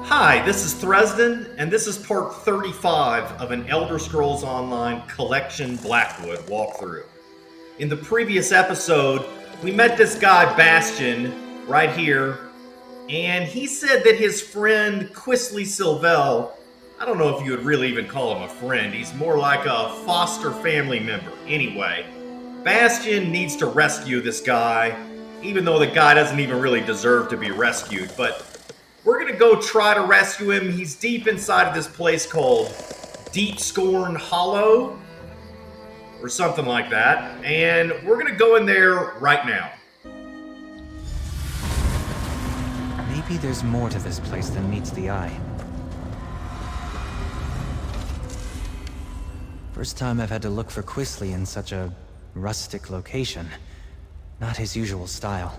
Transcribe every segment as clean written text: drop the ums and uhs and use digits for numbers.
Hi, this is Thresden, and this is part 35 of an Elder Scrolls Online Collection Blackwood walkthrough. In the previous episode, we met this guy Bastion right here, and he said that his friend Quisley Silvel, I don't know if you would really even call him a friend, he's more like a foster family member. Anyway, Bastion needs to rescue this guy, even though the guy doesn't even really deserve to be rescued, but we're going to go try to rescue him. He's deep inside of this place called Deepscorn Hollow, or something like that, and we're going to go in there right now. Maybe there's more to this place than meets the eye. First time I've had to look for Quisley in such a rustic location. Not his usual style.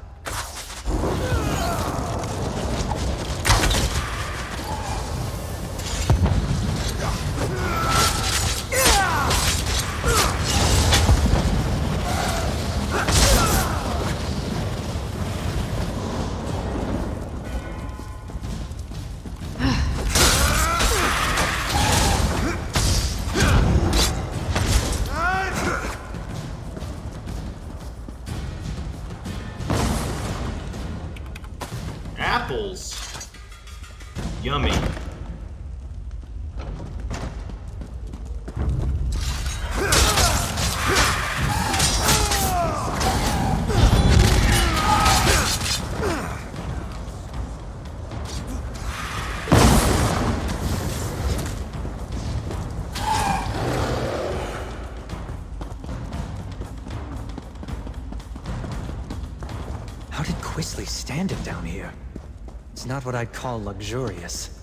Apples. Yummy. How did Quisley stand it down here? It's not what I'd call luxurious.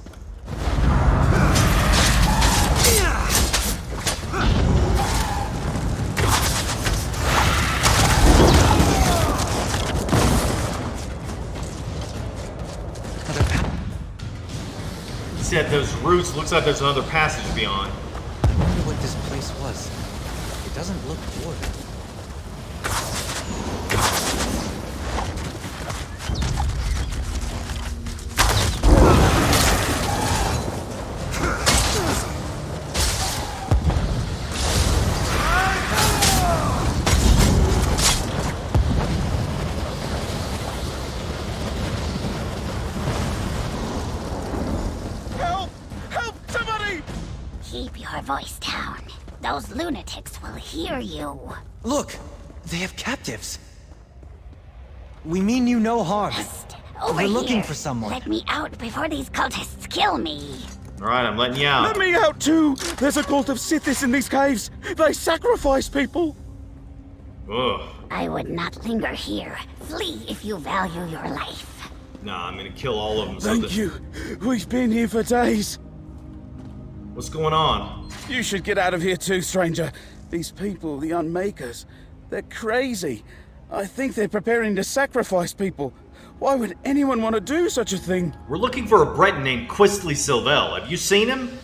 He said those roots, looks like there's another passage beyond. I wonder what this place was. It doesn't look boarded. Keep your voice down. Those lunatics will hear you. Look! They have captives! We mean you no harm. Just over We're here. looking for someone. Let me out before these cultists kill me. Alright, I'm letting you out. Let me out too! There's a cult of Sithis in these caves! They sacrifice people! Ugh. I would not linger here. Flee if you value your life. Nah, I'm gonna kill all of them. Thank you. We've been here for days. What's going on? You should get out of here too, stranger. These people, the Unmakers, they're crazy. I think they're preparing to sacrifice people. Why would anyone want to do such a thing? We're looking for a Breton named Quisley Silvel. Have you seen him?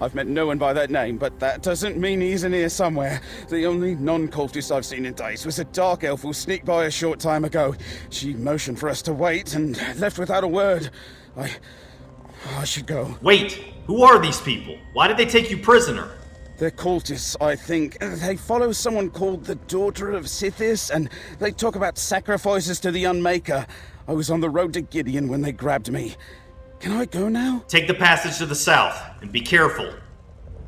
I've met no one by that name, but that doesn't mean he isn't here somewhere. The only non-cultist I've seen in days was a dark elf who sneaked by a short time ago. She motioned for us to wait and left without a word. I should go. Wait! Who are these people? Why did they take you prisoner? They're cultists, I think. They follow someone called the Daughter of Sithis, and they talk about sacrifices to the Unmaker. I was on the road to Gideon when they grabbed me. Can I go now? Take the passage to the south, and be careful.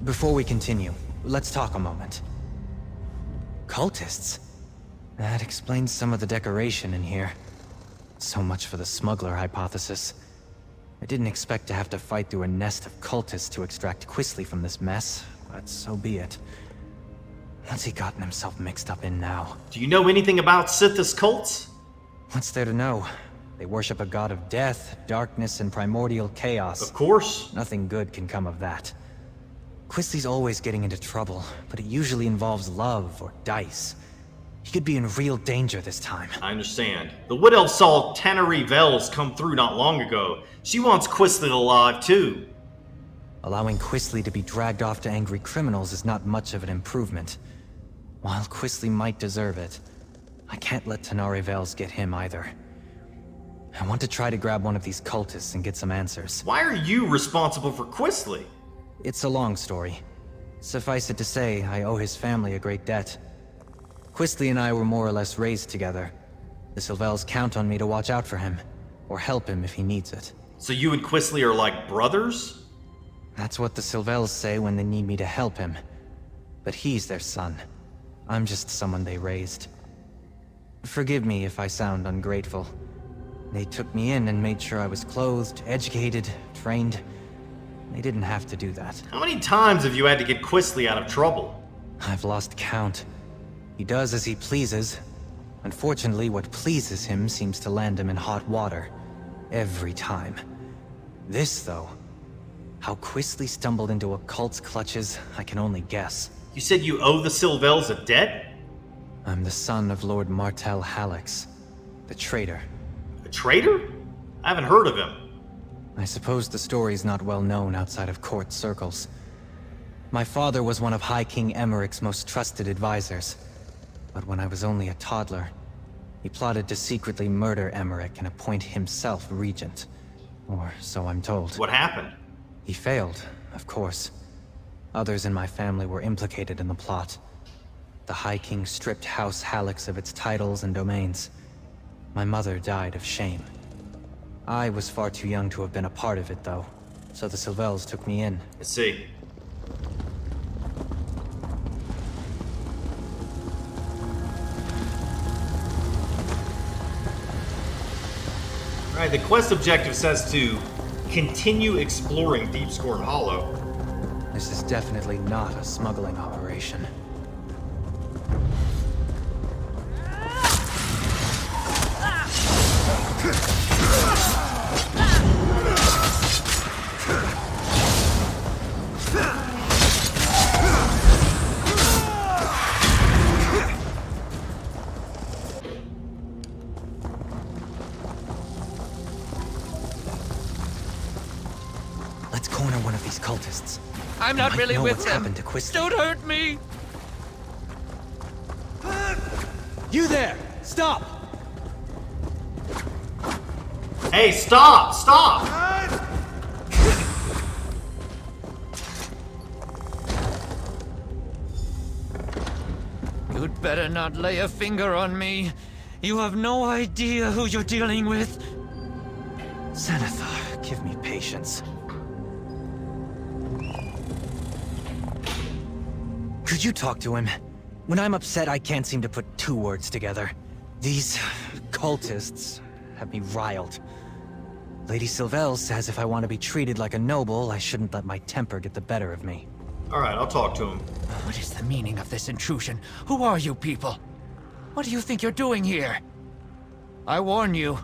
Before we continue, let's talk a moment. Cultists? That explains some of the decoration in here. So much for the smuggler hypothesis. I didn't expect to have to fight through a nest of cultists to extract Quisley from this mess, but so be it. What's he gotten himself mixed up in now? Do you know anything about Sithis cults? What's there to know? They worship a god of death, darkness, and primordial chaos. Of course. Nothing good can come of that. Quisley's always getting into trouble, but it usually involves love or dice. He could be in real danger this time. I understand. The Wood Elf saw Tenarei Vels come through not long ago. She wants Quisley alive, too. Allowing Quisley to be dragged off to angry criminals is not much of an improvement. While Quisley might deserve it, I can't let Tenarei Vels get him either. I want to try to grab one of these cultists and get some answers. Why are you responsible for Quisly? It's a long story. Suffice it to say, I owe his family a great debt. Quisly and I were more or less raised together. The Sylvels count on me to watch out for him, or help him if he needs it. So you and Quisly are like brothers? That's what the Sylvels say when they need me to help him. But he's their son. I'm just someone they raised. Forgive me if I sound ungrateful. They took me in and made sure I was clothed, educated, trained. They didn't have to do that. How many times have you had to get Quisly out of trouble? I've lost count. He does as he pleases. Unfortunately, what pleases him seems to land him in hot water. Every time. This, though... How Quisly stumbled into a cult's clutches, I can only guess. You said you owe the Sylvels a debt? I'm the son of Lord Martel Hallix, the traitor. A traitor? I haven't heard of him. I suppose the story's not well known outside of court circles. My father was one of High King Emmerich's most trusted advisors. But when I was only a toddler, he plotted to secretly murder Emmerich and appoint himself regent. Or so I'm told. What happened? He failed, of course. Others in my family were implicated in the plot. The High King stripped House Hallix of its titles and domains. My mother died of shame. I was far too young to have been a part of it, though, so the Sylvels took me in. I see. Alright, the quest objective says to continue exploring Deepscorn Hollow. This is definitely not a smuggling operation. Let's corner one of these cultists. I'm not Might really know with what's them. happened to Quisly. Don't hurt me! You there! Stop! Hey, stop! Stop! You'd better not lay a finger on me. You have no idea who you're dealing with. Xanathar, give me patience. Could you talk to him? When I'm upset, I can't seem to put two words together. These cultists have me riled. Lady Sylvels says if I want to be treated like a noble, I shouldn't let my temper get the better of me. Alright, I'll talk to him. What is the meaning of this intrusion? Who are you people? What do you think you're doing here? I warn you,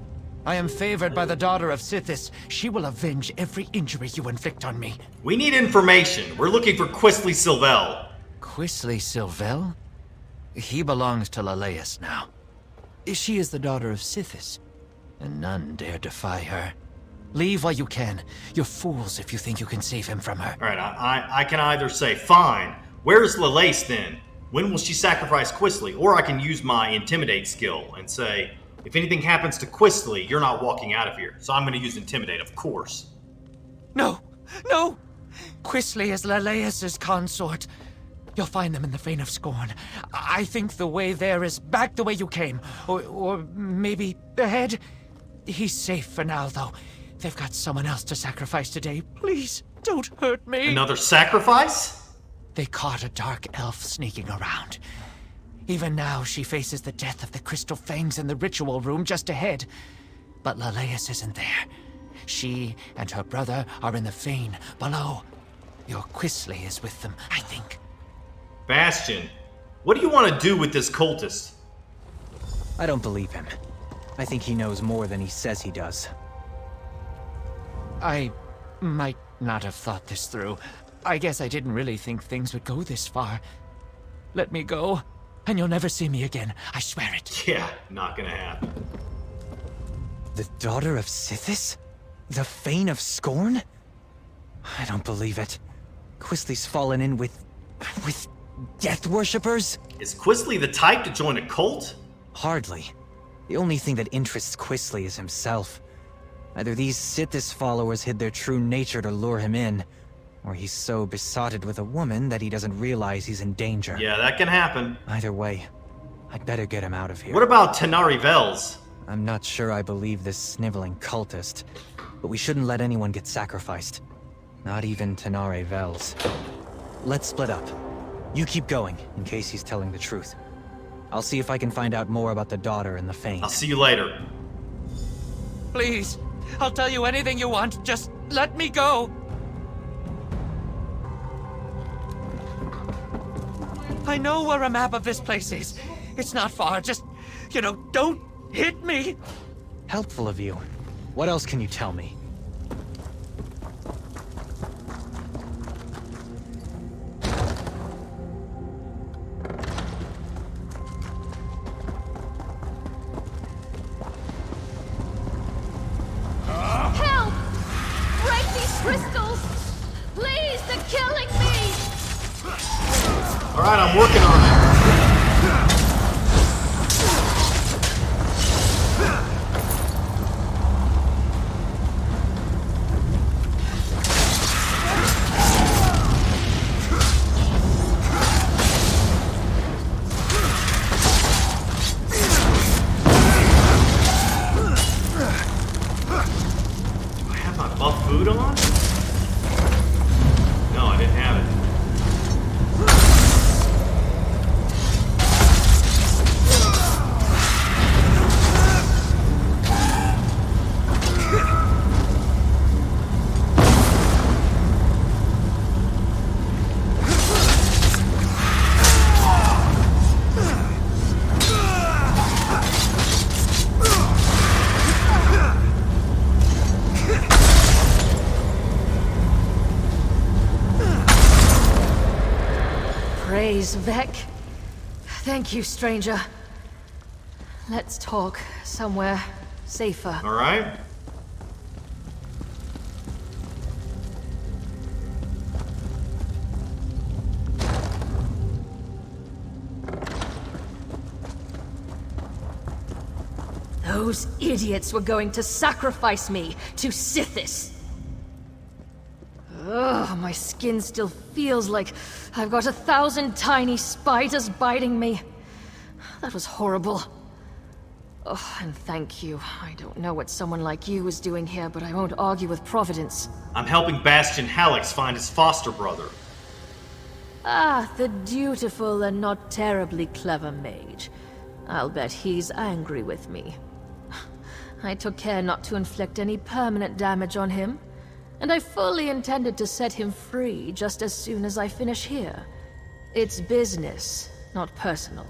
I am favored by the daughter of Sithis. She will avenge every injury you inflict on me. We need information. We're looking for Quisly Sylvel. Quisly Sylvel? He belongs to Lalaeus now. She is the daughter of Sithis, and none dare defy her. Leave while you can. You're fools if you think you can save him from her. Alright, I can either say, fine, where's Lalace then? When will she sacrifice Quisly? Or I can use my Intimidate skill and say, if anything happens to Quisly, you're not walking out of here. So I'm going to use Intimidate, of course. No! No! Quisly is Lalaeus' consort. You'll find them in the Fane of Scorn. I think the way there is back the way you came. Or maybe ahead. He's safe for now, though. They've got someone else to sacrifice today. Please, don't hurt me. Another sacrifice? They caught a dark elf sneaking around. Even now, she faces the death of the Crystal Fangs in the ritual room just ahead. But Lalaeus isn't there. She and her brother are in the Fane below. Your Quisly is with them, I think. Bastion, what do you want to do with this cultist? I don't believe him. I think he knows more than he says he does. I might not have thought this through. I guess I didn't really think things would go this far. Let me go, and you'll never see me again. I swear it. Yeah, not gonna happen. The daughter of Sithis? The Fane of Scorn? I don't believe it. Quisly's fallen in with death worshippers? Is Quisly the type to join a cult? Hardly. The only thing that interests Quisly is himself. Either these Sithis followers hid their true nature to lure him in, or he's so besotted with a woman that he doesn't realize he's in danger. Yeah, that can happen. Either way, I'd better get him out of here. What about Tenarei Vels? I'm not sure I believe this sniveling cultist, but we shouldn't let anyone get sacrificed. Not even Tenarei Vels. Let's split up. You keep going, in case he's telling the truth. I'll see if I can find out more about the daughter and the Fane. I'll see you later. Please, I'll tell you anything you want. Just let me go. I know where a map of this place is. It's not far. Just, don't hit me. Helpful of you. What else can you tell me? Help! Break these crystals! Please, they're killing me! Alright, I'm working on it. I have my buff food on? No, I didn't have it. Praise Vec. Thank you, stranger. Let's talk somewhere safer. Alright. Those idiots were going to sacrifice me to Sithis. Ugh, my skin still feels like I've got 1,000 tiny spiders biting me. That was horrible. Oh, and thank you. I don't know what someone like you is doing here, but I won't argue with Providence. I'm helping Bastion Hallix find his foster brother. Ah, the dutiful and not terribly clever mage. I'll bet he's angry with me. I took care not to inflict any permanent damage on him, and I fully intended to set him free just as soon as I finish here. It's business, not personal.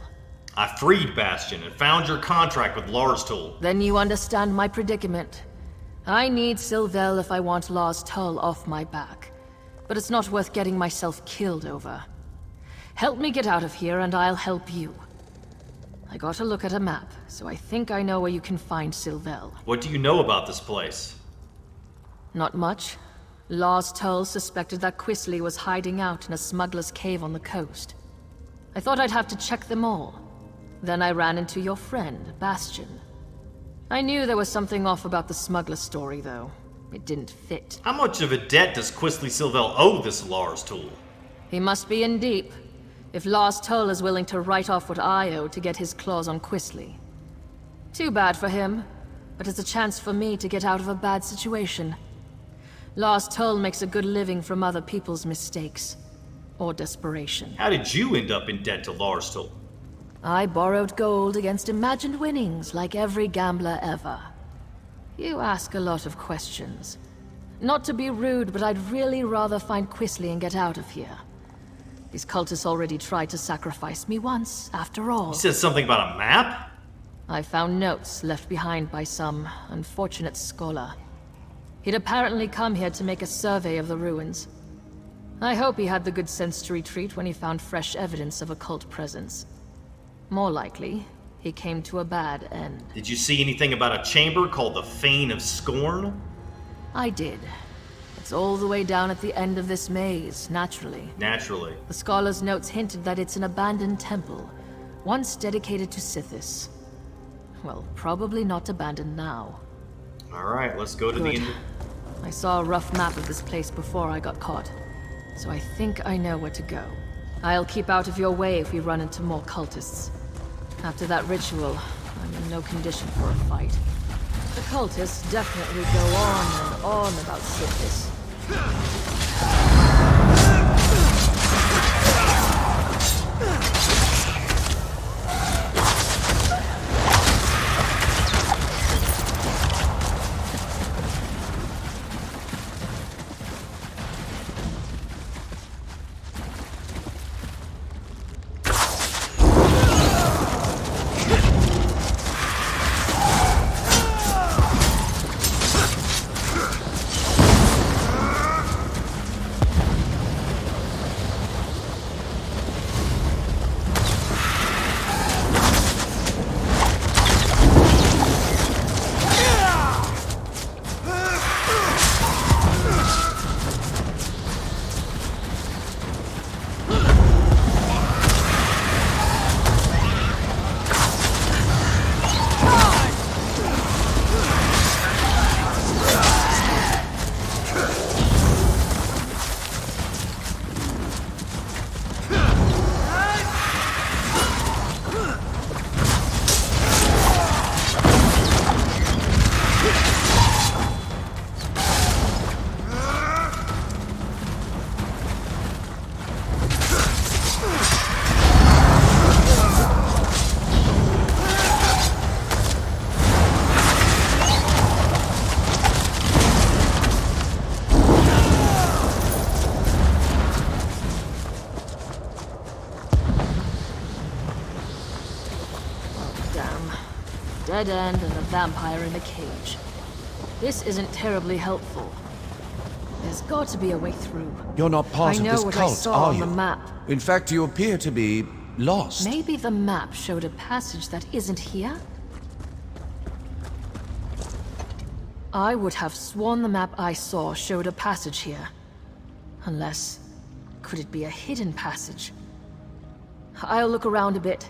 I freed Bastion and found your contract with Lars Tool. Then you understand my predicament. I need Sylvel if I want Lars Tull off my back, but it's not worth getting myself killed over. Help me get out of here and I'll help you. I got a look at a map, so I think I know where you can find Sylvel. What do you know about this place? Not much. Lars Tull suspected that Quisley was hiding out in a smuggler's cave on the coast. I thought I'd have to check them all. Then I ran into your friend, Bastion. I knew there was something off about the smuggler story, though. It didn't fit. How much of a debt does Quisley Sylvel owe this Lars Tool? He must be in deep, if Lars Tull is willing to write off what I owe to get his claws on Quisley. Too bad for him, but it's a chance for me to get out of a bad situation. Lars Tull makes a good living from other people's mistakes. Or desperation. How did you end up in debt to Lars Tool? I borrowed gold against imagined winnings like every gambler ever. You ask a lot of questions. Not to be rude, but I'd really rather find Quisley and get out of here. These cultists already tried to sacrifice me once, after all. You said something about a map? I found notes left behind by some unfortunate scholar. He'd apparently come here to make a survey of the ruins. I hope he had the good sense to retreat when he found fresh evidence of a cult presence. More likely, he came to a bad end. Did you see anything about a chamber called the Fane of Scorn? I did. It's all the way down at the end of this maze, naturally. Naturally. The scholar's notes hinted that it's an abandoned temple, once dedicated to Sithis. Well, probably not abandoned now. Alright, let's go to Good. the... I saw a rough map of this place before I got caught, so I think I know where to go. I'll keep out of your way if we run into more cultists. After that ritual, I'm in no condition for a fight. The cultists definitely go on and on about Sithis. Dead end and a vampire in a cage. This isn't terribly helpful. There's got to be a way through. You're not part of this I cult, saw are on you? the map. In fact, you appear to be lost. Maybe the map showed a passage that isn't here? I would have sworn the map I saw showed a passage here. Unless... could it be a hidden passage? I'll look around a bit.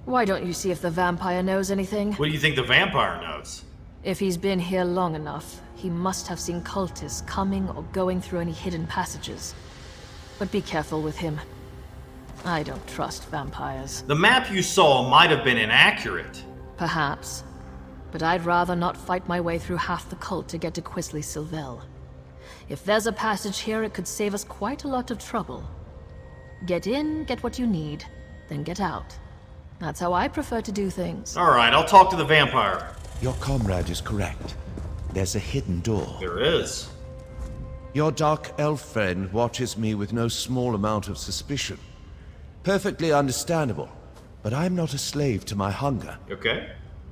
Why don't you see if the vampire knows anything? What do you think the vampire knows? If he's been here long enough, he must have seen cultists coming or going through any hidden passages. But be careful with him. I don't trust vampires. The map you saw might have been inaccurate. Perhaps. But I'd rather not fight my way through half the cult to get to Quisly-Sylvel. If there's a passage here, it could save us quite a lot of trouble. Get in, get what you need, then get out. That's how I prefer to do things. Alright, I'll talk to the vampire. Your comrade is correct. There's a hidden door. There is. Your dark elf friend watches me with no small amount of suspicion. Perfectly understandable, but I'm not a slave to my hunger. Okay.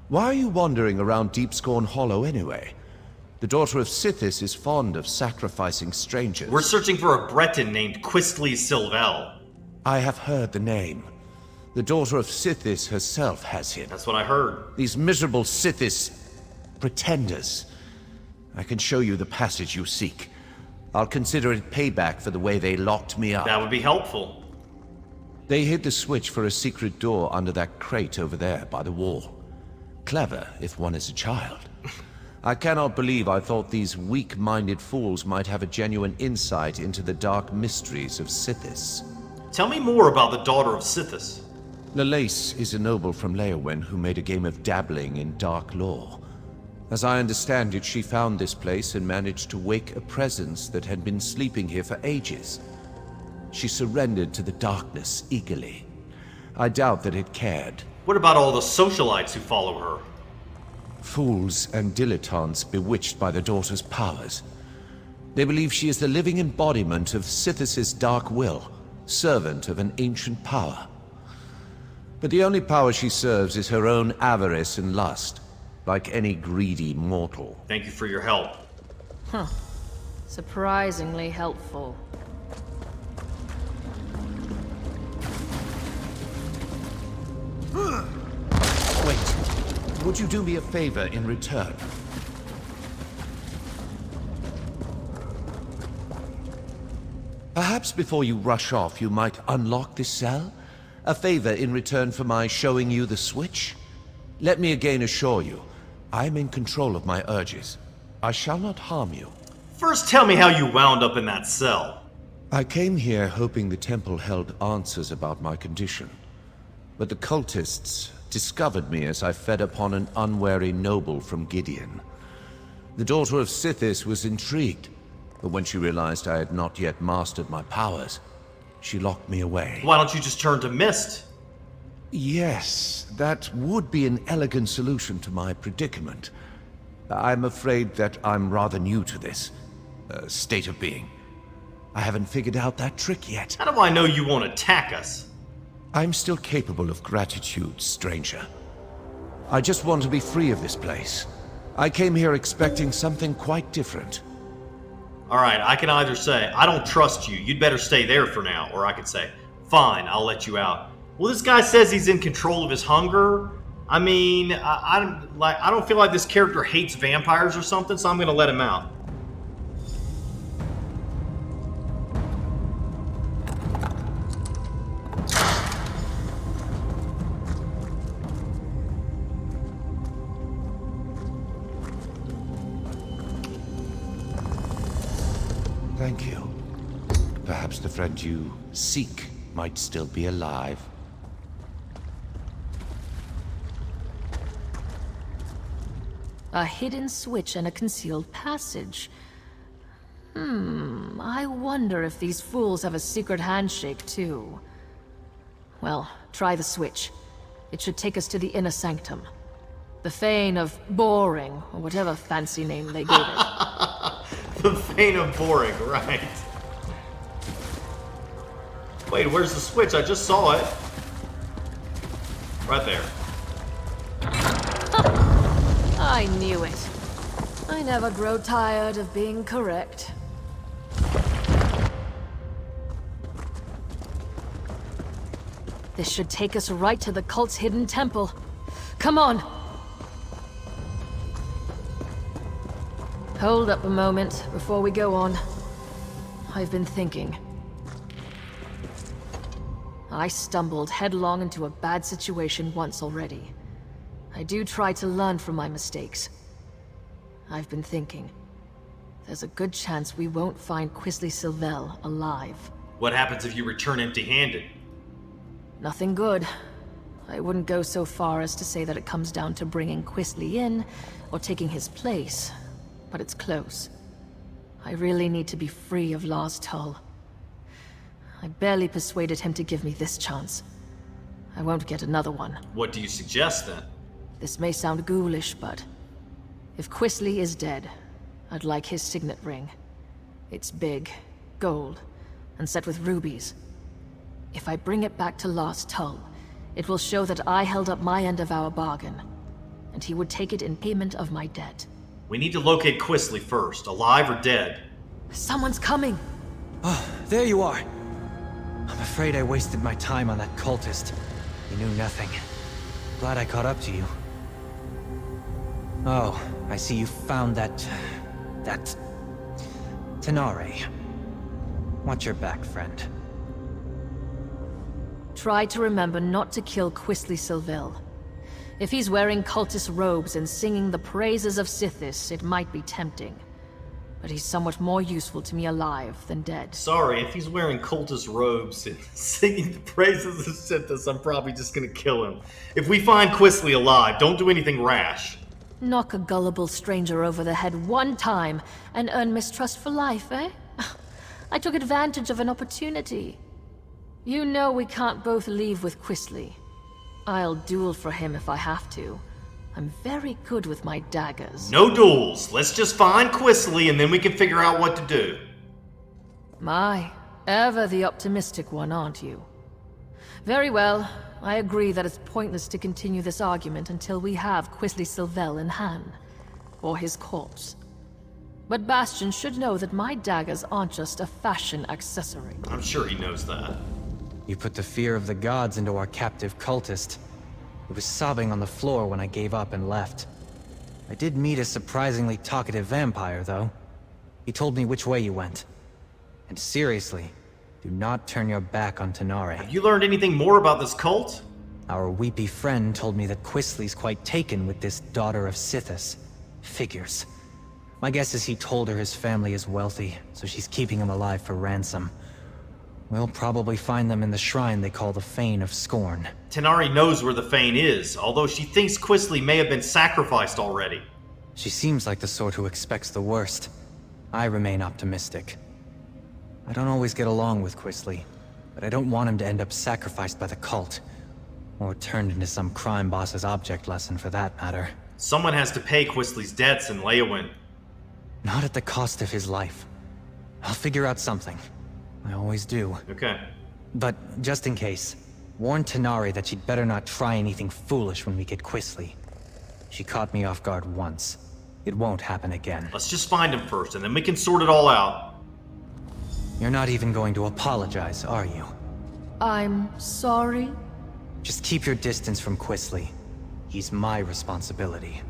Why are you wandering around Deepscorn Hollow anyway? The daughter of Sithis is fond of sacrificing strangers. We're searching for a Breton named Quisly-Sylvel. I have heard the name. The daughter of Sithis herself has him. That's what I heard. These miserable Sithis... pretenders. I can show you the passage you seek. I'll consider it payback for the way they locked me up. That would be helpful. They hid the switch for a secret door under that crate over there by the wall. Clever, if one is a child. I cannot believe I thought these weak-minded fools might have a genuine insight into the dark mysteries of Sithis. Tell me more about the daughter of Sithis. Lalace is a noble from Leowen who made a game of dabbling in dark lore. As I understand it, she found this place and managed to wake a presence that had been sleeping here for ages. She surrendered to the darkness eagerly. I doubt that it cared. What about all the socialites who follow her? Fools and dilettantes bewitched by the daughter's powers. They believe she is the living embodiment of Sithis' dark will, servant of an ancient power. But the only power she serves is her own avarice and lust, like any greedy mortal. Thank you for your help. Huh. Surprisingly helpful. Wait. Would you do me a favor in return? Perhaps before you rush off, you might unlock this cell? A favor in return for my showing you the switch? Let me again assure you, I'm in control of my urges. I shall not harm you. First tell me how you wound up in that cell. I came here hoping the temple held answers about my condition. But the cultists discovered me as I fed upon an unwary noble from Gideon. The daughter of Sithis was intrigued, but when she realized I had not yet mastered my powers, she locked me away. Why don't you just turn to mist? Yes, that would be an elegant solution to my predicament. I'm afraid that I'm rather new to this state of being. I haven't figured out that trick yet. How do I know you won't attack us? I'm still capable of gratitude, stranger. I just want to be free of this place. I came here expecting something quite different. Alright, I can either say, I don't trust you, you'd better stay there for now, or I could say, fine, I'll let you out. Well, this guy says he's in control of his hunger. I mean, I don't feel like this character hates vampires or something, so I'm gonna let him out. Thank you. Perhaps the friend you seek might still be alive. A hidden switch and a concealed passage. I wonder if these fools have a secret handshake, too. Well, try the switch. It should take us to the inner sanctum. The Fane of Boring, or whatever fancy name they gave it. The Fane of Boring, right. Wait, where's the switch? I just saw it. Right there. I knew it. I never grow tired of being correct. This should take us right to the cult's hidden temple. Come on! Hold up a moment before we go on. I've been thinking. I stumbled headlong into a bad situation once already. I do try to learn from my mistakes. I've been thinking. There's a good chance we won't find Quisley Sylvel alive. What happens if you return empty-handed? Nothing good. I wouldn't go so far as to say that it comes down to bringing Quisley in, or taking his place, but it's close. I really need to be free of Lars Tull. I barely persuaded him to give me this chance. I won't get another one. What do you suggest, then? This may sound ghoulish, but if Quisley is dead, I'd like his signet ring. It's big, gold, and set with rubies. If I bring it back to Lars Tull, it will show that I held up my end of our bargain, and he would take it in payment of my debt. We need to locate Quisley first, alive or dead. Someone's coming! Oh, there you are. I'm afraid I wasted my time on that cultist. He knew nothing. Glad I caught up to you. Oh, I see you found that Tenarei. Watch your back, friend. Try to remember not to kill Quisley Sylvel. If he's wearing cultist robes and singing the praises of Sithis, it might be tempting. But he's somewhat more useful to me alive than dead. Sorry, if he's wearing cultist robes and singing the praises of Sithis, I'm probably just gonna kill him. If we find Quisley alive, don't do anything rash. Knock a gullible stranger over the head one time and earn mistrust for life, eh? I took advantage of an opportunity. You know we can't both leave with Quisley. I'll duel for him if I have to. I'm very good with my daggers. No duels. Let's just find Quisley and then we can figure out what to do. My, ever the optimistic one, aren't you? Very well. I agree that it's pointless to continue this argument until we have Quisley Sylvel in hand. Or his corpse. But Bastion should know that my daggers aren't just a fashion accessory. I'm sure he knows that. You put the fear of the gods into our captive cultist. He was sobbing on the floor when I gave up and left. I did meet a surprisingly talkative vampire, though. He told me which way you went. And seriously, do not turn your back on Tenarei. Have you learned anything more about this cult? Our weepy friend told me that Quisley's quite taken with this daughter of Sithis. Figures. My guess is he told her his family is wealthy, so she's keeping him alive for ransom. We'll probably find them in the shrine they call the Fane of Scorn. Tenarei knows where the Fane is, although she thinks Quisley may have been sacrificed already. She seems like the sort who expects the worst. I remain optimistic. I don't always get along with Quisley, but I don't want him to end up sacrificed by the cult. Or turned into some crime boss's object lesson, for that matter. Someone has to pay Quisley's debts in Leyawiin. Not at the cost of his life. I'll figure out something. I always do. Okay. But just in case, warn Tenarei that she'd better not try anything foolish when we get Quisley. She caught me off guard once. It won't happen again. Let's just find him first, and then we can sort it all out. You're not even going to apologize, are you? I'm sorry? Just keep your distance from Quisley. He's my responsibility.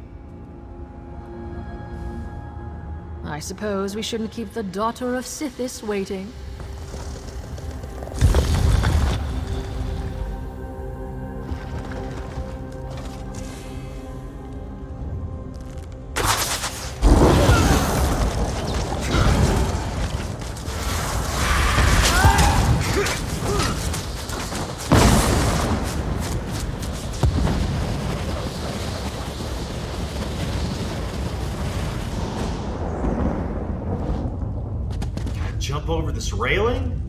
I suppose we shouldn't keep the daughter of Sithis waiting. Jump over this railing?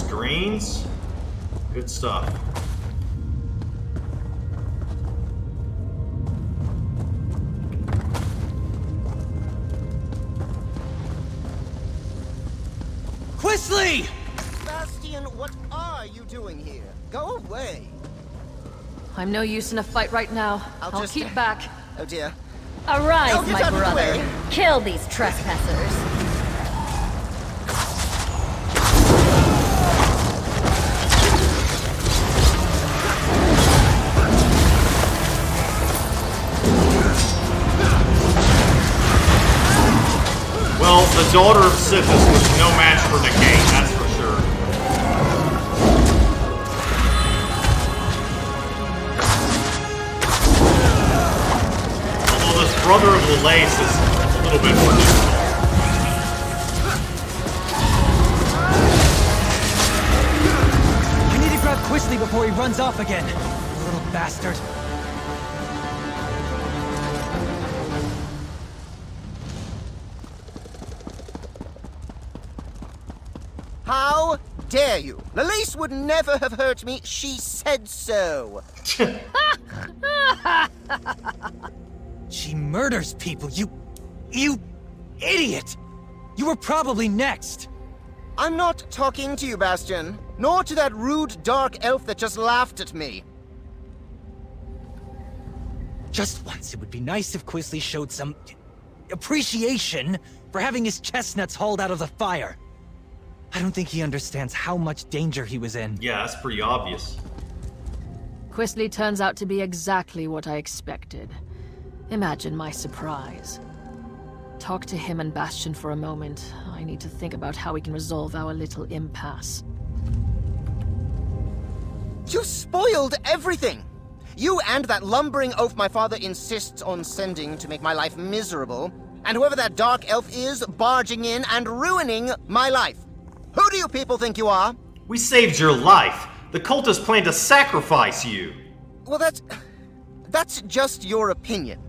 Greens. Good stuff. Quisley! Bastian, what are you doing here? Go away. I'm no use in a fight right now. I'll just keep back. Oh dear. Arise, Oh, get my out of the brother. way. Kill these trespassers. Well, the daughter of Sithis was no match for Negate, that's for sure. Although this brother of Lalace is a little bit more difficult. I need to grab Quisley before he runs off again. Little bastard. How dare you? Lalace would never have hurt me. She said so. She murders people, you idiot! You were probably next! I'm not talking to you, Bastion. Nor to that rude dark elf that just laughed at me. Just once, it would be nice if Quisley showed some appreciation for having his chestnuts hauled out of the fire. I don't think he understands how much danger he was in. Yeah, that's pretty obvious. Quisley turns out to be exactly what I expected. Imagine my surprise. Talk to him and Bastion for a moment. I need to think about how we can resolve our little impasse. You spoiled everything! You and that lumbering oaf my father insists on sending to make my life miserable, and whoever that dark elf is barging in and ruining my life. Who do you people think you are? We saved your life. The cultists plan to sacrifice you. Well, That's just your opinion.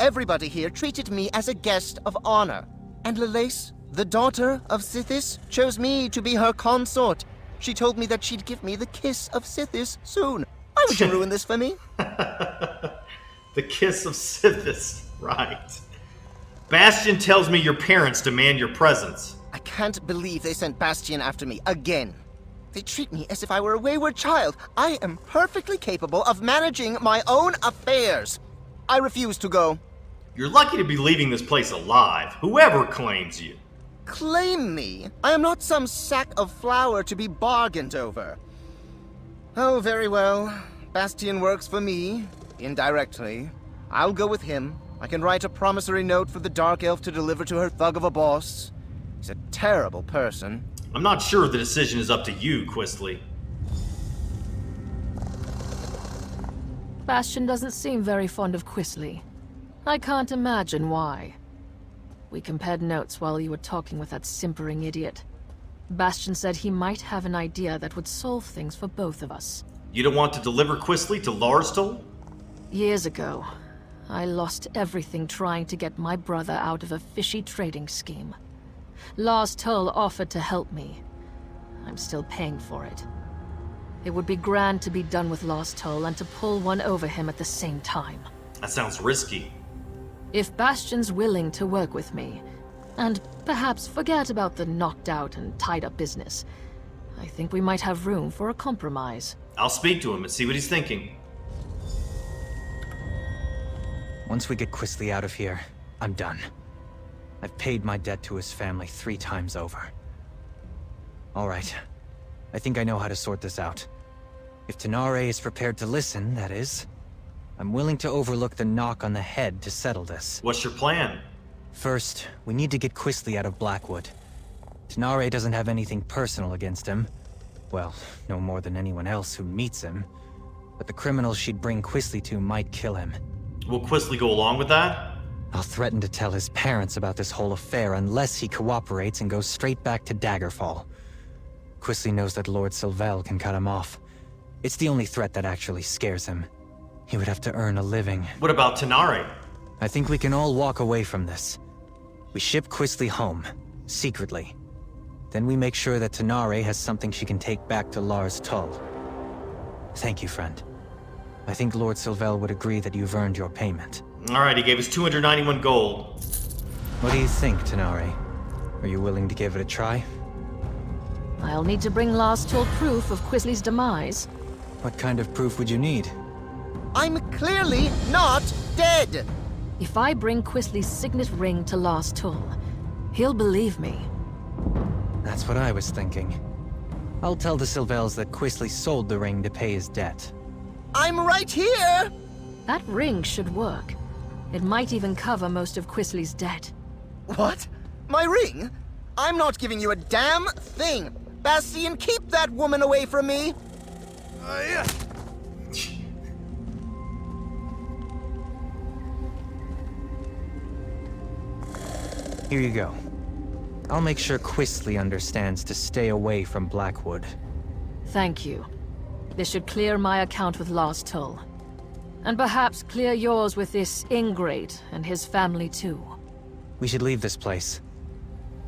Everybody here treated me as a guest of honor. And Lalace, the daughter of Sithis, chose me to be her consort. She told me that she'd give me the kiss of Sithis soon. Why would you ruin this for me? The kiss of Sithis, right. Bastion tells me your parents demand your presence. I can't believe they sent Bastion after me again. They treat me as if I were a wayward child. I am perfectly capable of managing my own affairs. I refuse to go. You're lucky to be leaving this place alive, whoever claims you. Claim me? I am not some sack of flour to be bargained over. Oh, very well. Bastion works for me, indirectly. I'll go with him. I can write a promissory note for the Dark Elf to deliver to her thug of a boss. He's a terrible person. I'm not sure the decision is up to you, Quistley. Bastion doesn't seem very fond of Quistley. I can't imagine why. We compared notes while you were talking with that simpering idiot. Bastion said he might have an idea that would solve things for both of us. You don't want to deliver Quistley to Larstol? Years ago, I lost everything trying to get my brother out of a fishy trading scheme. Lars Tull offered to help me. I'm still paying for it. It would be grand to be done with Lars Tull and to pull one over him at the same time. That sounds risky. If Bastion's willing to work with me, and perhaps forget about the knocked out and tied up business, I think we might have room for a compromise. I'll speak to him and see what he's thinking. Once we get Quistley out of here, I'm done. I've paid my debt to his family 3 times over. All right. I think I know how to sort this out. If Tenarei is prepared to listen, that is. I'm willing to overlook the knock on the head to settle this. What's your plan? First, we need to get Quistley out of Blackwood. Tenarei doesn't have anything personal against him. Well, no more than anyone else who meets him. But the criminals she'd bring Quistley to might kill him. Will Quistley go along with that? I'll threaten to tell his parents about this whole affair unless he cooperates and goes straight back to Daggerfall. Quistley knows that Lord Sylvel can cut him off. It's the only threat that actually scares him. He would have to earn a living. What about Tenarei? I think we can all walk away from this. We ship Quistley home, secretly. Then we make sure that Tenarei has something she can take back to Lars Tull. Thank you, friend. I think Lord Sylvel would agree that you've earned your payment. Alright, he gave us 291 gold. What do you think, Tenarei? Are you willing to give it a try? I'll need to bring Lars Tull proof of Quistley's demise. What kind of proof would you need? I'm clearly not dead! If I bring Quistley's signet ring to Lars Tull, he'll believe me. That's what I was thinking. I'll tell the Sylvels that Quistley sold the ring to pay his debt. I'm right here! That ring should work. It might even cover most of Quistley's debt. What? My ring? I'm not giving you a damn thing! Bastian, keep that woman away from me! Here you go. I'll make sure Quistley understands to stay away from Blackwood. Thank you. This should clear my account with Lars Tull. And perhaps clear yours with this ingrate and his family too. We should leave this place.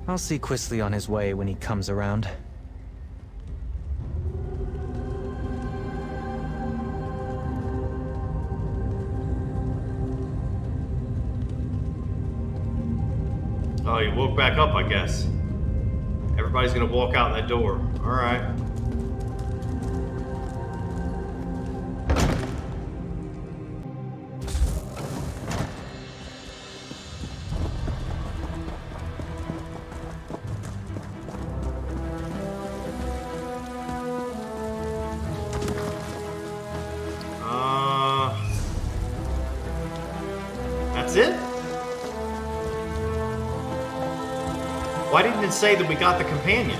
I'll see Quistley on his way when he comes around. Oh, you woke back up, I guess. Everybody's gonna walk out that door. Alright. That's it? Why didn't it say that we got the companion?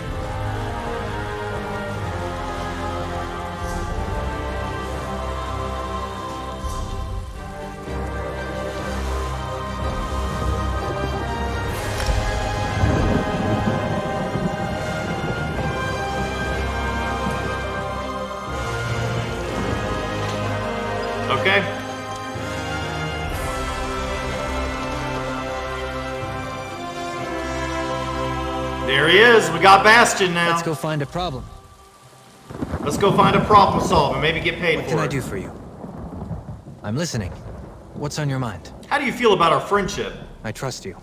Okay. we got Bastion now. Let's go find a problem. Let's go find a problem to solve and maybe get paid for it. What can I do for you? I'm listening. What's on your mind? How do you feel about our friendship? I trust you.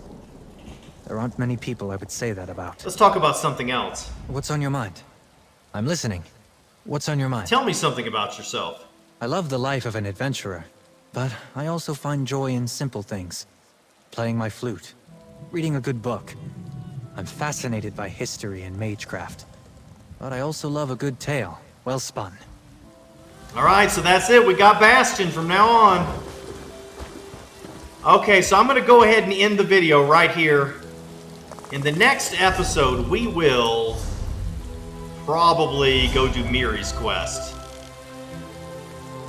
There aren't many people I would say that about. Let's talk about something else. What's on your mind? I'm listening. What's on your mind? Tell me something about yourself. I love the life of an adventurer, but I also find joy in simple things. Playing my flute, reading a good book. I'm fascinated by history and magecraft. But I also love a good tale, well spun. Alright, so that's it. We got Bastion from now on. Okay, so I'm going to go ahead and end the video right here. In the next episode, we will probably go do Miri's quest.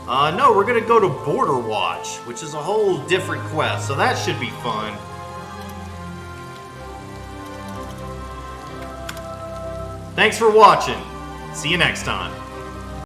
No, we're going to go to Border Watch, which is a whole different quest, so that should be fun. Thanks for watching. See you next time.